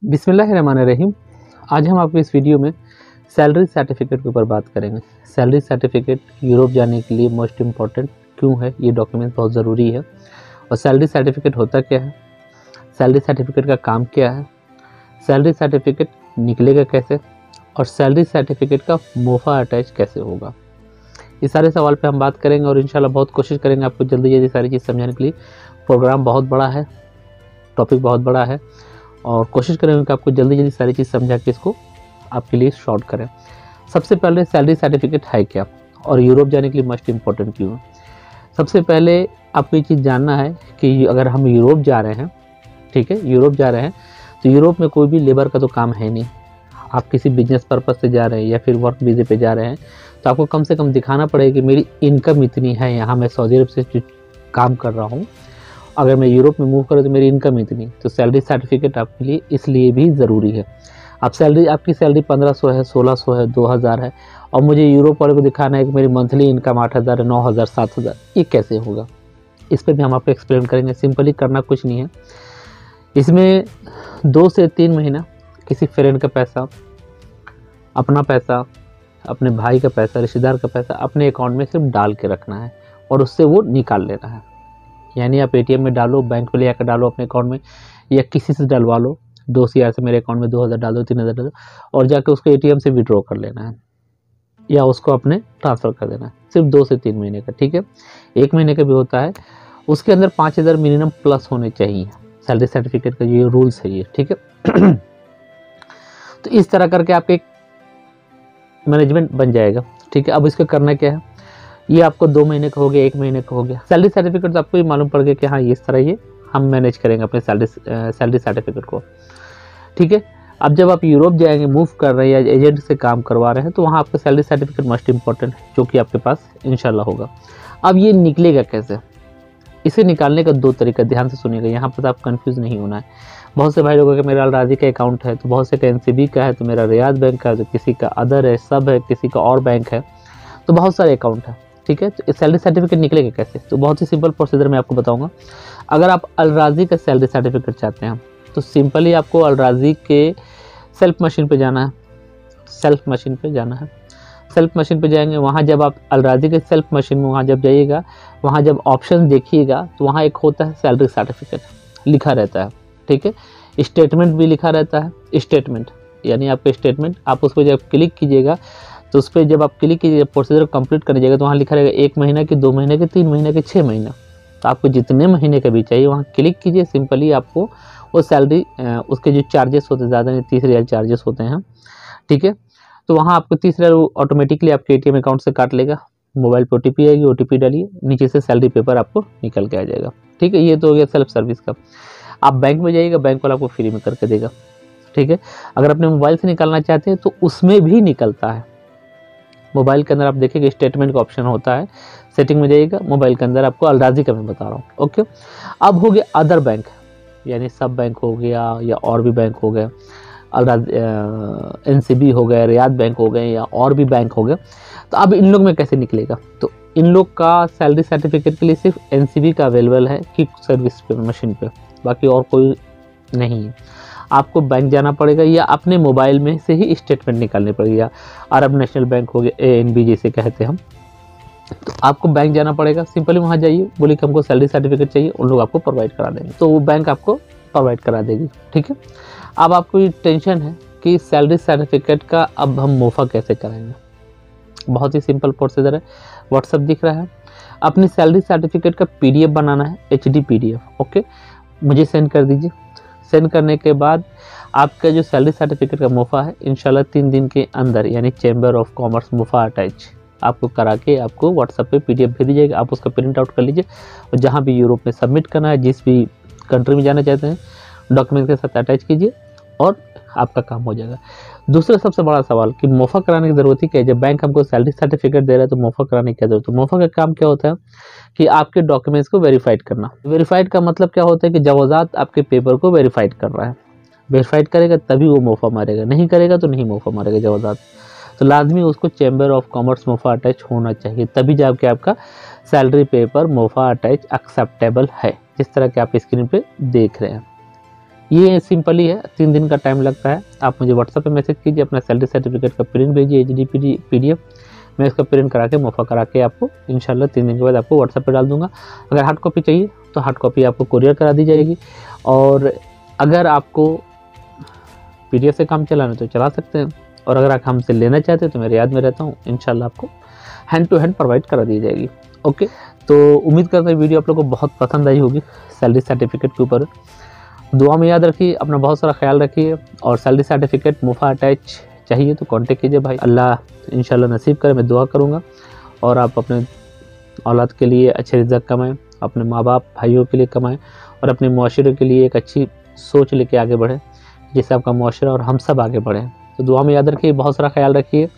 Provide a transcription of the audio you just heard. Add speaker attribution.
Speaker 1: बिस्मिल्लाहिर्रहमानिर्रहीम। आज हम आपको इस वीडियो में सैलरी सर्टिफिकेट के ऊपर बात करेंगे। सैलरी सर्टिफिकेट यूरोप जाने के लिए मोस्ट इम्पॉर्टेंट क्यों है, ये डॉक्यूमेंट बहुत ज़रूरी है। और सैलरी सर्टिफिकेट होता क्या है, सैलरी सर्टिफिकेट का काम क्या है, सैलरी सर्टिफिकेट निकलेगा कैसे, और सैलरी सर्टिफिकेट का मोफा अटैच कैसे होगा, ये सारे सवाल पे हम बात करेंगे। और इंशाल्लाह बहुत कोशिश करेंगे आपको जल्दी जल्दी सारी चीज़ समझाने के लिए। प्रोग्राम बहुत बड़ा है, टॉपिक बहुत बड़ा है, और कोशिश करेंगे कि आपको जल्दी जल्दी सारी चीज़ समझा के इसको आपके लिए शॉर्ट करें। सबसे पहले सैलरी सर्टिफिकेट है क्या, और यूरोप जाने के लिए मोस्ट इम्पॉर्टेंट क्यों है। सबसे पहले आपको ये चीज़ जानना है कि अगर हम यूरोप जा रहे हैं, ठीक है, यूरोप जा रहे हैं, तो यूरोप में कोई भी लेबर का तो काम है नहीं। आप किसी बिजनेस पर्पज़ से जा रहे हैं या फिर वर्क वीज़े पे जा रहे हैं, तो आपको कम से कम दिखाना पड़ेगा कि मेरी इनकम इतनी है, यहाँ मैं सऊदी अरब से जो काम कर रहा हूँ, अगर मैं यूरोप में मूव करूँ तो मेरी इनकम इतनी। तो सैलरी सर्टिफिकेट आपके लिए इसलिए भी ज़रूरी है। आप आपकी सैलरी 1500 है, 1600 है, 2000 है, और मुझे यूरोप वाले को दिखाना है कि मेरी मंथली इनकम 8000 है, 9000, 7000, ये कैसे होगा, इस पर भी हम आपको एक्सप्लेन करेंगे। सिंपली करना कुछ नहीं है, इसमें 2 से 3 महीना किसी फ्रेंड का पैसा, अपना पैसा, अपने भाई का पैसा, रिश्तेदार का पैसा अपने अकाउंट में सिर्फ डाल के रखना है और उससे वो निकाल लेना है। यानी आप एटीएम में डालो, बैंक में ले आकर डालो अपने अकाउंट में, या किसी से डलवा लो, 2CR से मेरे अकाउंट में 2000 डाल दो, 3000 डाल दो, और जाकर उसको एटीएम से विड्रॉ कर लेना है या उसको अपने ट्रांसफ़र कर देना है। सिर्फ 2 से 3 महीने का, ठीक है। 1 महीने का भी होता है, उसके अंदर 5000 मिनिमम प्लस होने चाहिए। सैलरी सर्टिफिकेट का ये रूल्स है, ये ठीक है। तो इस तरह करके आपके एक मैनेजमेंट बन जाएगा, ठीक है। अब इसको करना क्या है, ये आपको 2 महीने का हो गया, 1 महीने का हो गया। सैलरी सर्टिफिकेट तो आपको ये मालूम पड़ गया कि हाँ इस तरह ये हम मैनेज करेंगे अपने सैलरी सर्टिफिकेट को, ठीक है। अब जब आप यूरोप जाएंगे, मूव कर रहे हैं या एजेंट से काम करवा रहे हैं, तो वहाँ आपका सैलरी सर्टिफिकेट मोस्ट इंपॉर्टेंट है, जो कि आपके पास इंशाल्लाह होगा। अब ये निकलेगा कैसे, इसे निकालने का 2 तरीका, ध्यान से सुनिएगा, यहाँ पर आप कंफ्यूज नहीं होना है। बहुत से भाई लोगों का मेरा अलराजी का अकाउंट है, तो बहुत से का NCB का है, तो मेरा रियाद बैंक का है, तो किसी का अदर है, सब है, किसी का और बैंक है, तो बहुत सारे अकाउंट है, ठीक है। तो सैलरी सर्टिफिकेट निकलेगा कैसे, तो बहुत ही सिंपल प्रोसीजर मैं आपको बताऊंगा। अगर आप अलराजी का सैलरी सर्टिफिकेट चाहते हैं, तो सिंपली आपको अलराजी के सेल्फ मशीन पे जाना है। सेल्फ मशीन पे जाना है, सेल्फ मशीन पे जाएंगे, वहाँ जब आप अलराजी के सेल्फ मशीन में वहाँ जब जाइएगा, वहाँ जब ऑप्शन देखिएगा, तो वहाँ एक होता है सैलरी सर्टिफिकेट लिखा रहता है, ठीक है। स्टेटमेंट भी लिखा रहता है, स्टेटमेंट यानी आपका स्टेटमेंट। आप उस पर जब क्लिक कीजिएगा, तो उस पर जब आप क्लिक कीजिए, प्रोसीजर कंप्लीट कर जाएगा, तो वहाँ लिखा रहेगा 1 महीना की, 2 महीने के, 3 महीने के, 6 महीना। तो आपको जितने महीने का भी चाहिए वहाँ क्लिक कीजिए, सिंपली आपको वो सैलरी, उसके जो चार्जेस होते हैं ज़्यादा नहीं, 30 रियाल चार्जेस होते हैं, ठीक है। तो वहाँ आपको 30 रियाल ऑटोमेटिकली आपके ATM अकाउंट से काट लेगा। मोबाइल पर OTP आएगी, OTP डालिए, नीचे से सैलरी पेपर आपको निकल के आ जाएगा, ठीक है। ये तो हो गया सेल्फ सर्विस का। आप बैंक में जाइएगा, बैंक वाला आपको फ्री में करके देगा, ठीक है। अगर अपने मोबाइल से निकालना चाहते हैं तो उसमें भी निकलता है। मोबाइल के अंदर आप देखिएगा स्टेटमेंट का ऑप्शन होता है, सेटिंग में जाइएगा, मोबाइल के अंदर आपको अलराजी का मैं बता रहा हूँ, ओके। अब हो गया अदर बैंक, यानी सब बैंक हो गया या और भी बैंक हो गए, NCB हो गए, रियाद बैंक हो गए, या और भी बैंक हो गए। तो अब इन लोग में कैसे निकलेगा, तो इन लोग का सैलरी सर्टिफिकेट के लिए सिर्फ NCB का अवेलेबल है क्विक सर्विस पे मशीन पे, बाकी और कोई नहीं है। आपको बैंक जाना पड़ेगा या अपने मोबाइल में से ही स्टेटमेंट निकालनी पड़ेगी, या अरब नेशनल बैंक हो गया, ANB जिसे कहते हैं हम, तो आपको बैंक जाना पड़ेगा। सिंपली वहाँ जाइए, बोलिए कि हमको सैलरी सर्टिफिकेट चाहिए, उन लोग आपको प्रोवाइड करा देंगे, तो वो बैंक आपको प्रोवाइड करा देगी, ठीक है। अब आपको ये टेंशन है कि सैलरी सर्टिफिकेट का अब हम मोफा कैसे कराएंगे। बहुत ही सिंपल प्रोसीजर है, व्हाट्सएप दिख रहा है, अपनी सैलरी सर्टिफिकेट का PDF बनाना है, HD PDF, ओके, मुझे सेंड कर दीजिए। सेंड करने के बाद आपका जो सैलरी सर्टिफिकेट का मोफा है, इंशाल्लाह 3 दिन के अंदर, यानी chamber of commerce MOFA attach आपको करा के आपको व्हाट्सएप पे PDF भेज दीजिएगा। आप उसका प्रिंट आउट कर लीजिए, और जहाँ भी यूरोप में सबमिट करना है, जिस भी कंट्री में जाना चाहते हैं, डॉक्यूमेंट के साथ अटैच कीजिए और आपका काम हो जाएगा। दूसरा सबसे बड़ा सवाल कि मोफा कराने की ज़रूरत ही क्या है, जब बैंक हमको सैलरी सर्टिफिकेट दे रहा है तो मोफा कराने की क्या ज़रूरत है। मोफा का काम क्या होता है कि आपके डॉक्यूमेंट्स को वेरीफाइड करना। वेरीफाइड का मतलब क्या होता है कि जवाजात आपके पेपर को वेरीफाइड कर रहा है, वेरीफाइड करेगा तभी वो मोफा मारेगा, नहीं करेगा तो नहीं मोफा मारेगा जवाजात। तो लाजमी उसको chamber of commerce MOFA attach होना चाहिए, तभी जाके आपका salary paper MOFA attach acceptable है, जिस तरह के आप स्क्रीन पे देख रहे हैं, ये सिंपल ही है, 3 दिन का टाइम लगता है। आप मुझे व्हाट्सएप पे मैसेज कीजिए, अपना सैलरी सर्टिफिकेट का प्रिंट भेजिए, HD PDF, मैं इसका प्रिंट करा के मुफ़ा करा के आपको इंशाल्लाह 3 दिन के बाद आपको व्हाट्सएप पे डाल दूंगा। अगर हार्ड कॉपी चाहिए तो हार्ड कॉपी आपको कुरियर करा दी जाएगी, और अगर आपको PDF से काम चलाना तो चला सकते हैं, और अगर आप हमसे लेना चाहते हैं तो मेरे याद में रहता हूँ, इंशाल्लाह आपको हैंड टू हैंड प्रोवाइड करा दी जाएगी। ओके, तो उम्मीद करता हूँ वीडियो आप लोगों को बहुत पसंद आई होगी सैलरी सर्टिफिकेट के ऊपर। दुआ में याद रखिए, अपना बहुत सारा ख्याल रखिए, और सैलरी सर्टिफिकेट मुफ़ा अटैच चाहिए तो कांटेक्ट कीजिए भाई। अल्लाह इंशाल्लाह नसीब करे, मैं दुआ करूँगा, और आप अपने औलाद के लिए अच्छे रिज़्क़ कमाएं, अपने माँ बाप भाइयों के लिए कमाएं, और अपने मुआशरे के लिए एक अच्छी सोच लेके आगे बढ़ें, जिससे आपका मुआशरा और हम सब आगे बढ़ें। तो दुआ में याद रखिए, बहुत सारा ख्याल रखिए।